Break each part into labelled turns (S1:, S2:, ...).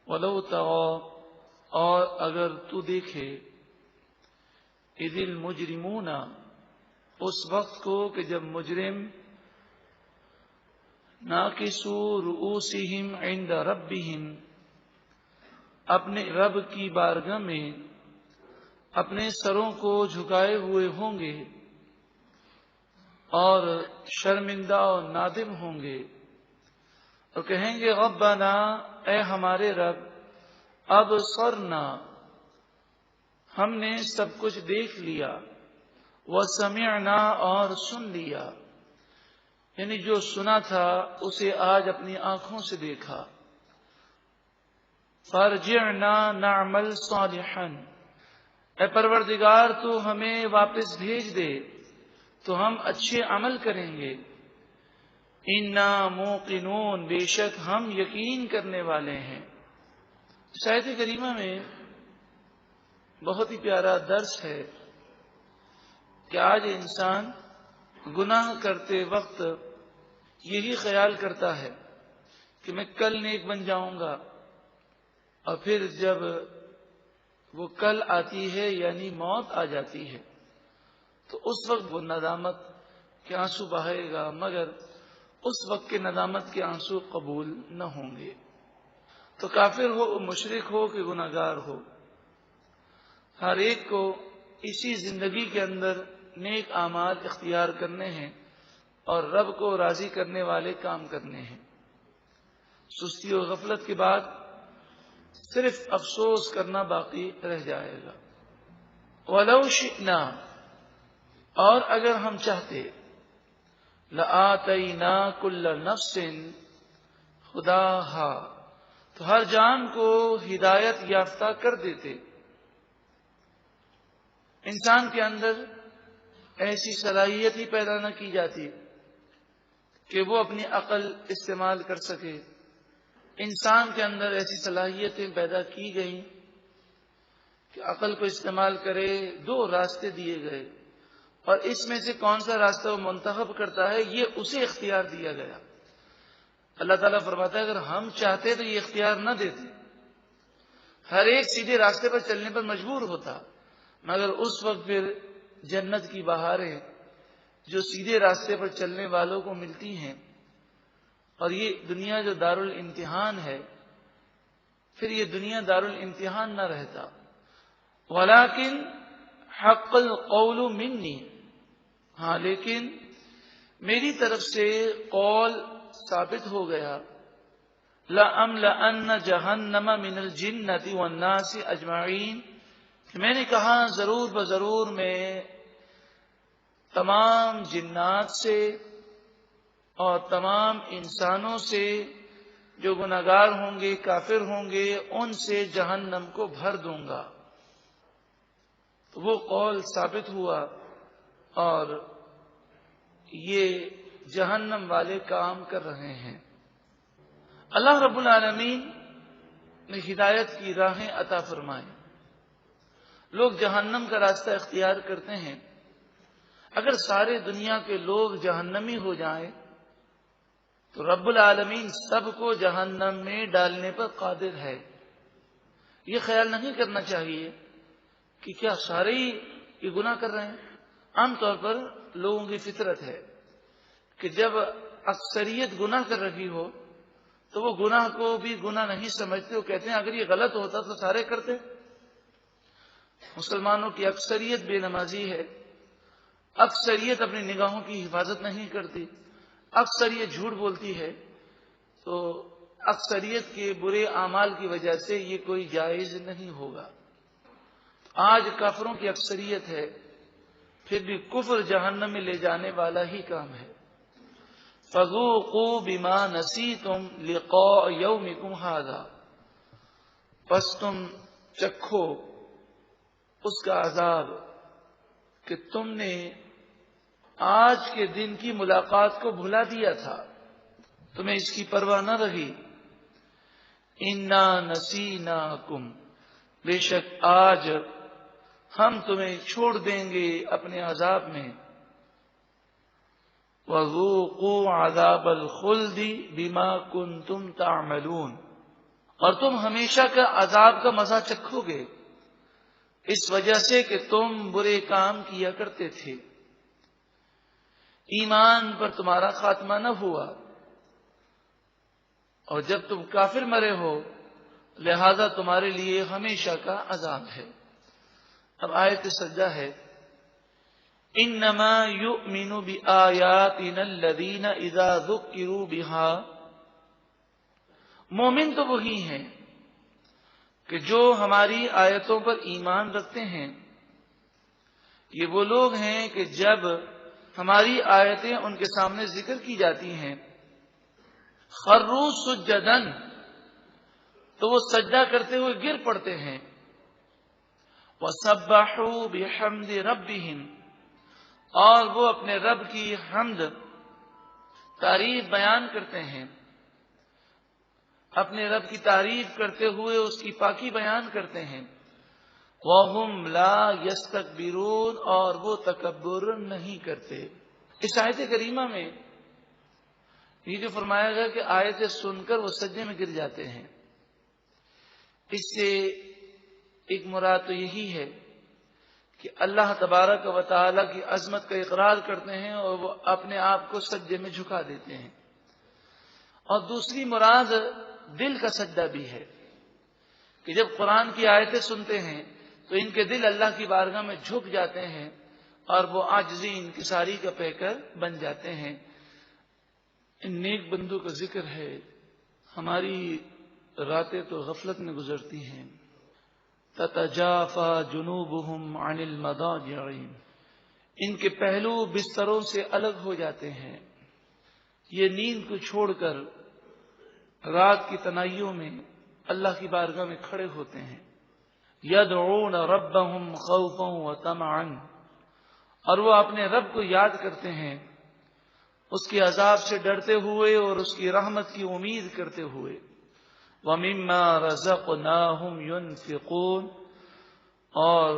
S1: ولو ترى، اور اگر تو دیکھے، اذ المجرمون، اس وقت کو کہ جب مجرم ناکسوا رؤوسہم عند ربہم، اپنے رب کی بارگاہ میں اپنے سروں کو جھکائے ہوئے ہوں گے اور شرمندہ اور نادم ہوں گے، اور کہیں گے ربنا، اے ہمارے رب، ابصرنا، ہم نے سب کچھ دیکھ لیا، وسمعنا، اور سن لیا، یعنی جو سنا تھا اسے آج اپنی آنکھوں سے دیکھا، فارجعنا نعمل صالحا، اے پروردگار تو ہمیں واپس بھیج دے تو ہم اچھے عمل کریں گے، انا موقنون، بے شک ہم یقین کرنے والے ہیں۔ اس آیت کریمہ میں بہت ہی پیارا درس ہے کہ آج انسان گناہ کرتے وقت یہی خیال کرتا ہے کہ میں کل نیک بن جاؤں گا، اور پھر جب وہ کل آتی ہے یعنی موت آ جاتی ہے تو اس وقت وہ ندامت کے آنسو بہائے گا، مگر اس وقت کے ندامت کے آنسو قبول نہ ہوں گے۔ تو کافر ہو، مشرک ہو کہ گناہ گار ہو، ہر ایک کو اسی زندگی کے اندر نیک اعمال اختیار کرنے ہیں اور رب کو راضی کرنے والے کام کرنے ہیں۔ سستی و غفلت کے بعد صرف افسوس کرنا باقی رہ جائے گا۔ وَلَوْ شِئْنَا، اور اگر ہم چاہتے، لَآتَيْنَا كُلَّ نَفْسٍ هُدَاهَا، تو ہر جان کو ہدایت یافتہ کر دیتے۔ انسان کے اندر ایسی صلاحیت ہی پیدا نہ کی جاتی کہ وہ اپنی عقل استعمال کر سکے، انسان کے اندر ایسی صلاحیتیں پیدا کی گئیں کہ عقل کو استعمال کرے، دو راستے دیے گئے، اور اس میں سے کون سا راستہ وہ منتخب کرتا ہے یہ اسے اختیار دیا گیا۔ اللہ تعالیٰ فرماتا ہے اگر ہم چاہتے تو یہ اختیار نہ دیتے، ہر ایک سیدھے راستے پر چلنے پر مجبور ہوتا، مگر اس وقت پھر جنت کی بہاریں جو سیدھے راستے پر چلنے والوں کو ملتی ہیں، اور یہ دنیا جو دارالامتحان ہے، پھر یہ دنیا دارالامتحان نہ رہتا۔ ولیکن حق القول منی، ہاں لیکن میری طرف سے قول ثابت ہو گیا، لَأَمْلَأَنَّ جَهَنَّمَ مِنَ الْجِنَّةِ وَالنَّاسِ أَجْمَعِينَ، کہ میں نے کہا ضرور بضرور میں تمام جنات سے اور تمام انسانوں سے جو گناہگار ہوں گے، کافر ہوں گے، ان سے جہنم کو بھر دوں گا۔ تو وہ قول ثابت ہوا اور یہ جہنم والے کام کر رہے ہیں۔ اللہ رب العالمین نے ہدایت کی راہیں عطا فرمائیں، لوگ جہنم کا راستہ اختیار کرتے ہیں۔ اگر سارے دنیا کے لوگ جہنمی ہو جائیں تو رب العالمین سب کو جہنم میں ڈالنے پر قادر ہے۔ یہ خیال نہیں کرنا چاہیے کہ کیا سارے ہی یہ گناہ کر رہے ہیں۔ عام طور پر لوگوں کی فطرت ہے کہ جب اکثریت گناہ کر رہی ہو تو وہ گناہ کو بھی گناہ نہیں سمجھتے، وہ کہتے ہیں اگر یہ غلط ہوتا تو سارے کرتے۔ مسلمانوں کی اکثریت بے نمازی ہے، اکثریت اپنی نگاہوں کی حفاظت نہیں کرتی، اکثریت جھوٹ بولتی ہے، تو اکثریت کے برے اعمال کی وجہ سے یہ کوئی جائز نہیں ہوگا۔ آج کافروں کی اکثریت ہے، پھر بھی کفر جہنم میں لے جانے والا ہی کام ہے۔ فَذُوقُوا بِمَا نَسِيتُمْ لِقَاءَ يَوْمِكُمْ هَذَا، پس تم چکھو اس کا عذاب کہ تم نے آج کے دن کی ملاقات کو بھلا دیا تھا، تمہیں اس کی پرواہ نہ رہی۔ اِنَّا نَسِينَاكُمْ، بے شک آج ہم تمہیں چھوڑ دیں گے اپنے عذاب میں۔ وَذُوقُوا عَذَابَ الْخُلْدِ بِمَا كُنْتُمْ تَعْمَلُونَ، اور تم ہمیشہ کا عذاب کا مزہ چکھو گے اس وجہ سے کہ تم برے کام کیا کرتے تھے، ایمان پر تمہارا خاتمہ نہ ہوا، اور جب تم کافر مرے ہو لہذا تمہارے لیے ہمیشہ کا عذاب ہے۔ اب آیت سجدہ ہے، انما یؤمن بآیاتنا الذین اذا ذکروا بها، مومن تو وہی ہیں کہ جو ہماری آیتوں پر ایمان رکھتے ہیں، یہ وہ لوگ ہیں کہ جب ہماری آیتیں ان کے سامنے ذکر کی جاتی ہیں خروا سجدن، تو وہ سجدہ کرتے ہوئے گر پڑتے ہیں، وسبحوا بحمد ربهم، اور وہ اپنے رب کی حمد تعریف بیان کرتے ہیں، اپنے رب کی تعریف کرتے ہوئے اس کی پاکی بیان کرتے ہیں، وَهُمْ لَا يَسْتَكْبِرُونَ، اور وہ تکبر نہیں کرتے۔ اس آیت کریمہ میں یہ جو فرمایا گیا کہ آیتیں سن کر وہ سجدے میں گر جاتے ہیں، اس سے ایک مراد تو یہی ہے کہ اللہ تبارک و تعالی کی عظمت کا اقرار کرتے ہیں اور وہ اپنے آپ کو سجدے میں جھکا دیتے ہیں، اور دوسری مراد دل کا سجدہ بھی ہے کہ جب قرآن کی آیتیں سنتے ہیں تو ان کے دل اللہ کی بارگاہ میں جھک جاتے ہیں اور وہ عاجزی انکساری کا پیکر بن جاتے ہیں۔ ان نیک بندوں کا ذکر ہے، ہماری راتیں تو غفلت میں گزرتی ہیں۔ تتجافا جنوبهم عن المضاجع، ان کے پہلو بستروں سے الگ ہو جاتے ہیں، یہ نیند کو چھوڑ کر رات کی تنہائیوں میں اللہ کی بارگاہ میں کھڑے ہوتے ہیں۔ یدعون ربهم خوفا وطمعا، اور وہ اپنے رب کو یاد کرتے ہیں اس کے عذاب سے ڈرتے ہوئے اور اس کی رحمت کی امید کرتے ہوئے۔ وَمِمَّا رَزَقْنَاهُمْ يُنْفِقُونَ، اور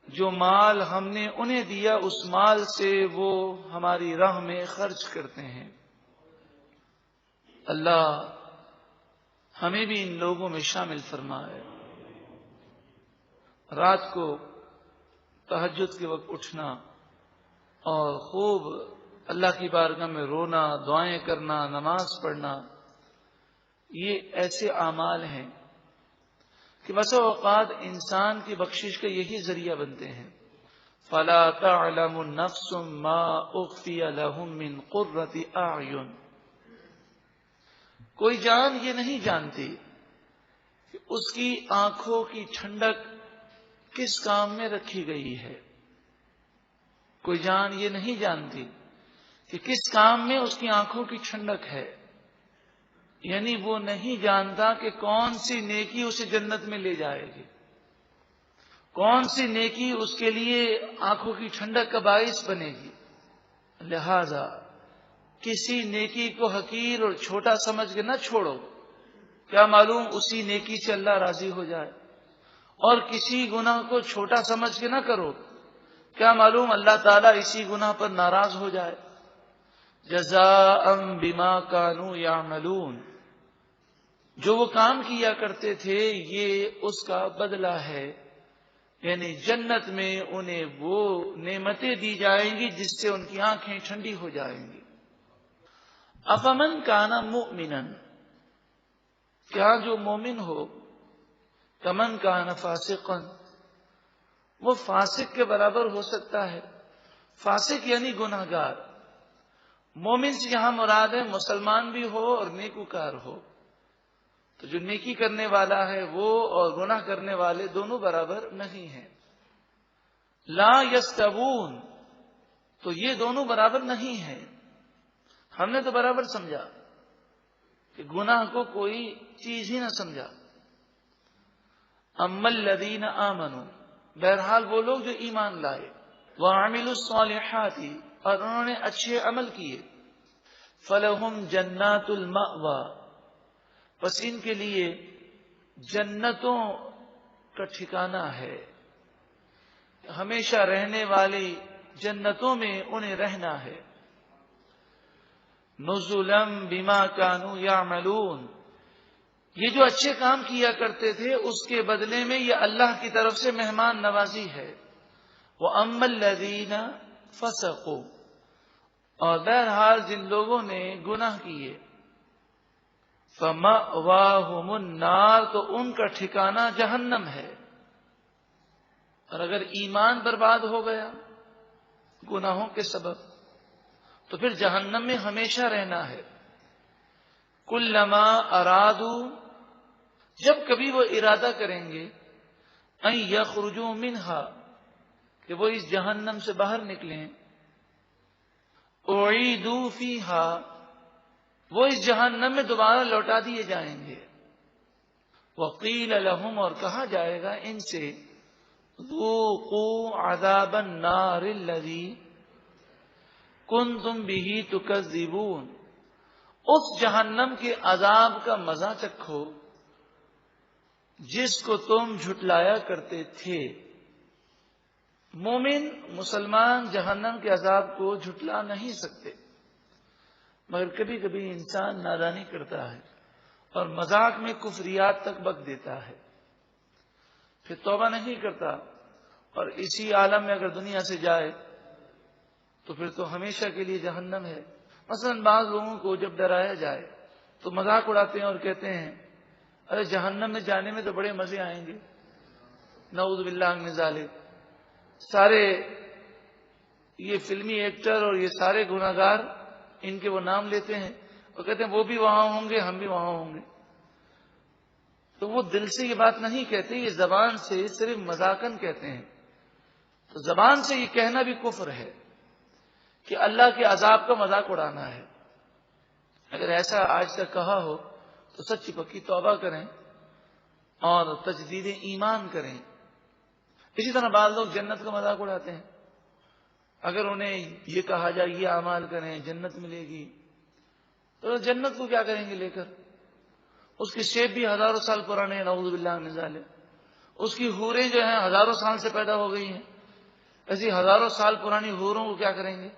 S1: جو مال ہم نے انہیں دیا اس مال سے وہ ہماری راہ میں خرچ کرتے ہیں۔ اللہ ہمیں بھی ان لوگوں میں شامل فرمائے۔ رات کو تہجد کے وقت اٹھنا اور خوب اللہ کی بارگاہ میں رونا، دعائیں کرنا، نماز پڑھنا، یہ ایسے اعمال ہیں کہ بسا اوقات انسان کی بخشش کا یہی ذریعہ بنتے ہیں۔ فَلَا تَعْلَمُ نَفْسٌ مَا أُخْفِيَ لَهُم مِّن قُرَّةِ أَعْيُنٍ، کوئی جان یہ نہیں جانتی کہ اس کی آنکھوں کی ٹھنڈک کس کام میں رکھی گئی ہے، کوئی جان یہ نہیں جانتی کہ کس کام میں اس کی آنکھوں کی ٹھنڈک ہے، یعنی وہ نہیں جانتا کہ کون سی نیکی اسے جنت میں لے جائے گی، کون سی نیکی اس کے لیے آنکھوں کی ٹھنڈک کا باعث بنے گی۔ لہذا کسی نیکی کو حقیر اور چھوٹا سمجھ کے نہ چھوڑو، کیا معلوم اسی نیکی سے اللہ راضی ہو جائے، اور کسی گناہ کو چھوٹا سمجھ کے نہ کرو، کیا معلوم اللہ تعالیٰ اسی گناہ پر ناراض ہو جائے۔ جزاء بما كانوا يعملون، جو وہ کام کیا کرتے تھے یہ اس کا بدلہ ہے، یعنی جنت میں انہیں وہ نعمتیں دی جائیں گی جس سے ان کی آنکھیں ٹھنڈی ہو جائیں گی۔ افمن کان مؤمنا، کیا جو مومن ہو، کمن کان فاسقا، وہ فاسق کے برابر ہو سکتا ہے۔ فاسق یعنی گناہگار، مومن سے یہاں مراد ہے مسلمان بھی ہو اور نیکوکار ہو، تو جو نیکی کرنے والا ہے وہ اور گناہ کرنے والے دونوں برابر نہیں ہیں۔ لا یستوون، تو یہ دونوں برابر نہیں ہیں۔ ہم نے تو برابر سمجھا کہ گناہ کو کوئی چیز ہی نہ سمجھا۔ اما الذین آمنوا، بہرحال وہ لوگ جو ایمان لائے، وعملوا الصالحات، اور انہوں نے اچھے عمل کیے، فلہم جنات المأوى، پس ان کے لیے جنتوں کا ٹھکانہ ہے، ہمیشہ رہنے والی جنتوں میں انہیں رہنا ہے۔ نزلا بما كانوا يعملون، یہ جو اچھے کام کیا کرتے تھے اس کے بدلے میں یہ اللہ کی طرف سے مہمان نوازی ہے. وَأَمَّا الَّذِينَ فَسَقُوا، اور بہرحال جن لوگوں نے گناہ کیے، فَمَأْوَاهُمُ النَّارُ، تو ان کا ٹھکانہ جہنم ہے. اور اگر ایمان برباد ہو گیا گناہوں کے سبب تو پھر جہنم میں ہمیشہ رہنا ہے. کلما ارادو، جب کبھی وہ ارادہ کریں گے، ان یخرجوا منہا، کہ وہ اس جہنم سے باہر نکلیں، اعیدوا فیہا، وہ اس جہنم میں دوبارہ لوٹا دیے جائیں گے. وقیل لہم، اور کہا جائے گا ان سے، ذوقوا عذاب النار الذی کنتم بہ تکذبون، اس جہنم کے عذاب کا مزہ چکھو جس کو تم جھٹلایا کرتے تھے. مومن مسلمان جہنم کے عذاب کو جھٹلا نہیں سکتے، مگر کبھی کبھی انسان نادانی کرتا ہے اور مذاق میں کفریات تک بک دیتا ہے، پھر توبہ نہیں کرتا اور اسی عالم میں اگر دنیا سے جائے تو پھر تو ہمیشہ کے لیے جہنم ہے. مثلا بعض لوگوں کو جب ڈرایا جائے تو مذاق اڑاتے ہیں اور کہتے ہیں ارے جہنم میں جانے میں تو بڑے مزے آئیں گے. نعوذ باللہ من ذالک. سارے یہ فلمی ایکٹر اور یہ سارے گناہگار ان کے وہ نام لیتے ہیں اور کہتے ہیں وہ بھی وہاں ہوں گے ہم بھی وہاں ہوں گے. تو وہ دل سے یہ بات نہیں کہتے، یہ زبان سے صرف مذاقن کہتے ہیں. تو زبان سے یہ کہنا بھی کفر ہے کہ اللہ کے عذاب کا مذاق اڑانا ہے. اگر ایسا آج تک کہا ہو تو سچی پکی توبہ کریں اور تجدید ایمان کریں. اسی طرح بعض لوگ جنت کا مذاق اڑاتے ہیں. اگر انہیں یہ کہا جائے یہ اعمال کریں جنت ملے گی تو جنت کو کیا کریں گے لے کر؟ اس کے شیب بھی ہزاروں سال پرانے ہیں، نعوذ باللہ من ذالک. اس کی حوریں جو ہیں ہزاروں سال سے پیدا ہو گئی ہیں، ایسی ہزاروں سال پرانی حوروں کو کیا کریں گے؟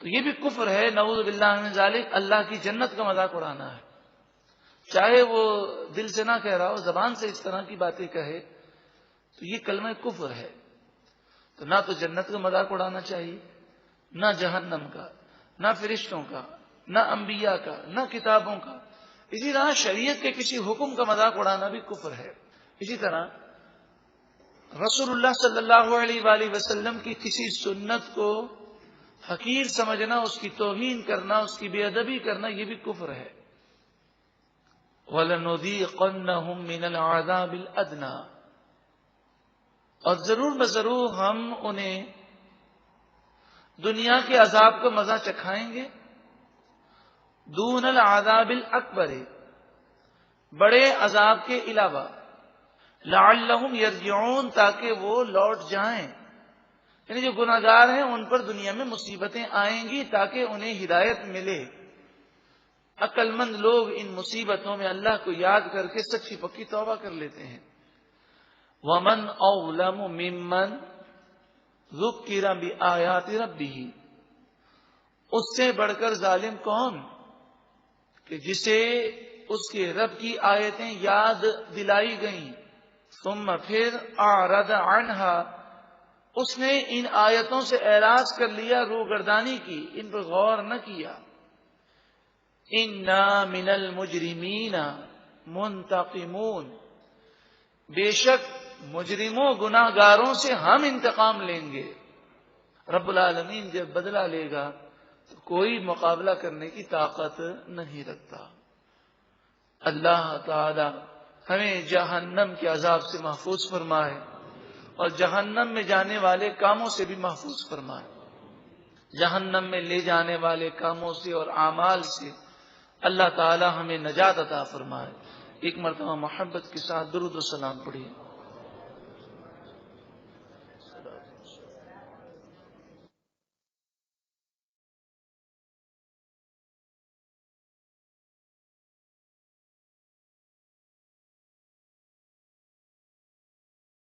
S1: تو یہ بھی کفر ہے، نعوذ باللہ من ذالک. اللہ کی جنت کا مذاق اڑانا ہے، چاہے وہ دل سے نہ کہہ رہا ہو، زبان سے اس طرح کی باتیں کہے تو یہ کلمہ کفر ہے. تو نہ تو جنت کا مذاق اڑانا چاہیے، نہ جہنم کا، نہ فرشتوں کا، نہ انبیاء کا، نہ کتابوں کا. اسی طرح شریعت کے کسی حکم کا مذاق اڑانا بھی کفر ہے. اسی طرح رسول اللہ صلی اللہ علیہ وآلہ وسلم کی کسی سنت کو حقیر سمجھنا، اس کی توہین کرنا، اس کی بے ادبی کرنا، یہ بھی کفر ہے. وَلَنُذِيقَنَّهُم مِّنَ الْعَذَابِ الْأَدْنَىٰ، اور ضرور بضرور ہم انہیں دنیا کے عذاب کا مزہ چکھائیں گے، دون العذاب الاکبر، بڑے عذاب کے علاوہ، لعلہم یرجعون، تاکہ وہ لوٹ جائیں. یعنی جو گناہگار ہیں ان پر دنیا میں مصیبتیں آئیں گی تاکہ انہیں ہدایت ملے. عقل مند لوگ ان مصیبتوں میں اللہ کو یاد کر کے سچی پکی توبہ کر لیتے ہیں. وَمَنْ أَظْلَمُ مِمَّنْ ذُكِّرَ بِآيَاتِ رَبِّهِ، اس سے بڑھ کر ظالم کون کہ جسے اس کے رب کی آیتیں یاد دلائی گئیں، ثم پھر اعرض عنها، اس نے ان آیتوں سے اعراض کر لیا، روگردانی کی، ان پر غور نہ کیا. اِنَّا مِنَ الْمُجْرِمِينَ مُنْتَقِمُونَ، بے شک مجرموں گناہ گاروں سے ہم انتقام لیں گے. رب العالمین جب بدلہ لے گا تو کوئی مقابلہ کرنے کی طاقت نہیں رکھتا. اللہ تعالی ہمیں جہنم کے عذاب سے محفوظ فرمائے اور جہنم میں جانے والے کاموں سے بھی محفوظ فرمائے. جہنم میں لے جانے والے کاموں سے اور اعمال سے اللہ تعالی ہمیں نجات عطا فرمائے. ایک مرتبہ محبت کے ساتھ درود و سلام پڑھیے.